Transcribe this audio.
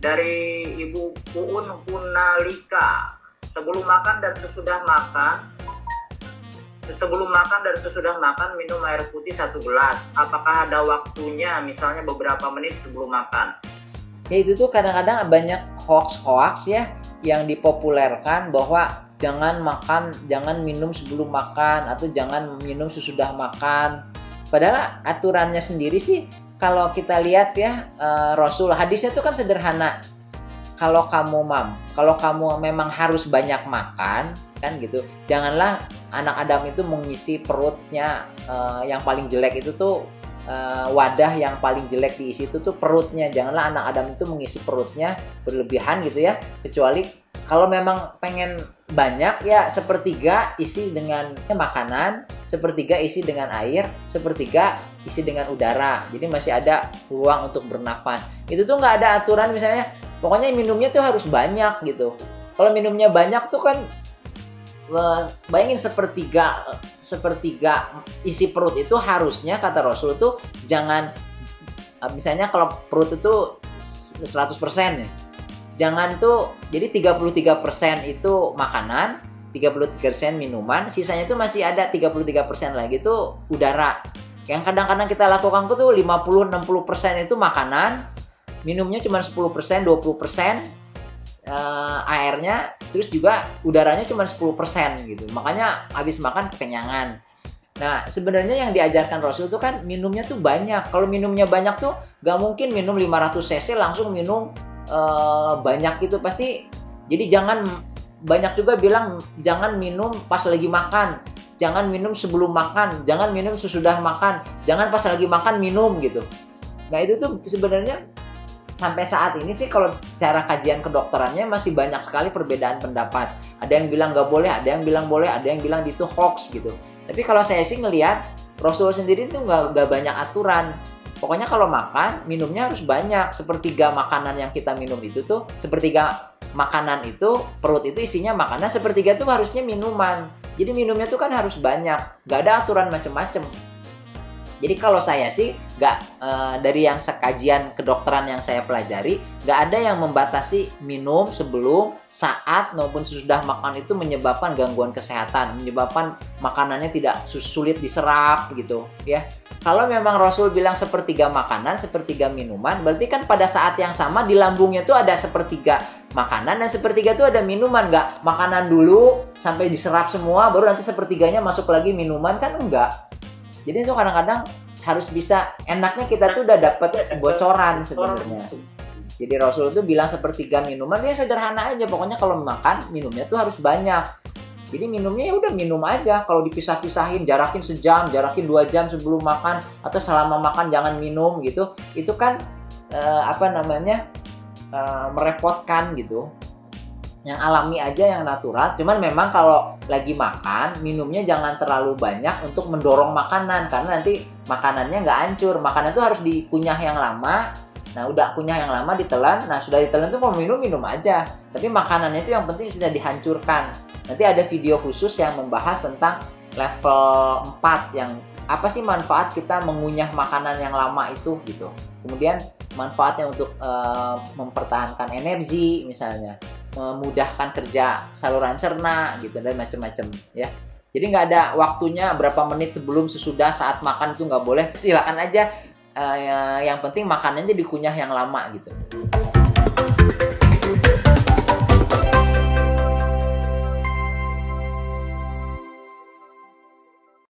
dari Ibu Puun Punalika. Sebelum makan dan sesudah makan minum air putih 1 gelas. Apakah ada waktunya, misalnya beberapa menit sebelum makan? Ya itu tuh kadang-kadang banyak hoax ya yang dipopulerkan bahwa jangan minum sebelum makan atau jangan minum sesudah makan. Padahal aturannya sendiri sih kalau kita lihat ya, Rasul hadisnya tuh kan sederhana. Kalau kamu memang harus banyak makan kan gitu, janganlah anak Adam itu mengisi perutnya, yang paling jelek itu tuh wadah yang paling jelek diisi itu tuh perutnya. Janganlah anak Adam itu mengisi perutnya berlebihan gitu ya, kecuali kalau memang pengen banyak ya sepertiga isi dengan makanan, sepertiga isi dengan air, sepertiga isi dengan udara. Jadi masih ada ruang untuk bernafas. Itu tuh nggak ada aturan misalnya pokoknya minumnya tuh harus banyak gitu. Kalau minumnya banyak tuh kan bayangin sepertiga isi perut itu harusnya kata Rasul itu jangan, misalnya kalau perut itu 100% ya, jangan tuh jadi 33% itu makanan, 33% minuman, sisanya itu masih ada 33% lagi itu udara. Yang kadang-kadang kita lakukan tuh 50-60% itu makanan, minumnya cuma 10%, 20%, airnya, terus juga udaranya cuma 10% gitu. Makanya habis makan kekenyangan. Nah, sebenarnya yang diajarkan Rasul itu kan minumnya tuh banyak. Kalau minumnya banyak tuh gak mungkin minum 500 cc langsung minum banyak gitu pasti. Jadi jangan, banyak juga bilang jangan minum pas lagi makan, jangan minum sebelum makan, jangan minum sesudah makan, jangan pas lagi makan minum gitu. Nah, itu tuh sebenarnya sampai saat ini sih kalau secara kajian kedokterannya masih banyak sekali perbedaan pendapat. Ada yang bilang nggak boleh, ada yang bilang boleh, ada yang bilang itu hoax gitu. Tapi kalau saya sih ngelihat Rasul sendiri itu nggak banyak aturan. Pokoknya kalau makan minumnya harus banyak. Sepertiga makanan yang kita minum itu tuh, sepertiga makanan itu perut itu isinya makanan, sepertiga tuh harusnya minuman. Jadi minumnya tuh kan harus banyak. Nggak ada aturan macem-macem. Jadi kalau saya sih dari yang sekajian kedokteran yang saya pelajari, nggak ada yang membatasi minum sebelum, saat maupun sesudah makan itu menyebabkan gangguan kesehatan, menyebabkan makanannya tidak sulit diserap gitu ya. Kalau memang Rasul bilang sepertiga makanan, sepertiga minuman, berarti kan pada saat yang sama di lambungnya tuh ada sepertiga makanan dan sepertiga tuh ada minuman. Nggak makanan dulu sampai diserap semua, baru nanti sepertiganya masuk lagi minuman, kan enggak. Jadi itu kadang-kadang harus bisa, enaknya kita tuh udah dapet bocoran sebenarnya. Jadi Rasul tuh bilang sepertiga minuman, ya sederhana aja. Pokoknya kalau makan, minumnya tuh harus banyak. Jadi minumnya ya udah minum aja. Kalau dipisah-pisahin, jarakin sejam, jarakin 2 jam sebelum makan, atau selama makan jangan minum gitu. Itu kan merepotkan gitu. Yang alami aja, yang natural. Cuman memang kalau lagi makan, minumnya jangan terlalu banyak untuk mendorong makanan, karena nanti makanannya nggak hancur. Makanan itu harus dikunyah yang lama. Nah, udah kunyah yang lama ditelan. Nah, sudah ditelan tuh mau minum aja. Tapi makanannya itu yang penting sudah dihancurkan. Nanti ada video khusus yang membahas tentang level 4 yang apa sih manfaat kita mengunyah makanan yang lama itu gitu. Kemudian manfaatnya untuk mempertahankan energi misalnya, memudahkan kerja saluran cerna gitu, dan macam-macam ya. Jadi nggak ada waktunya berapa menit sebelum, sesudah, saat makan itu nggak boleh. Silakan aja, yang penting makanannya dikunyah yang lama gitu.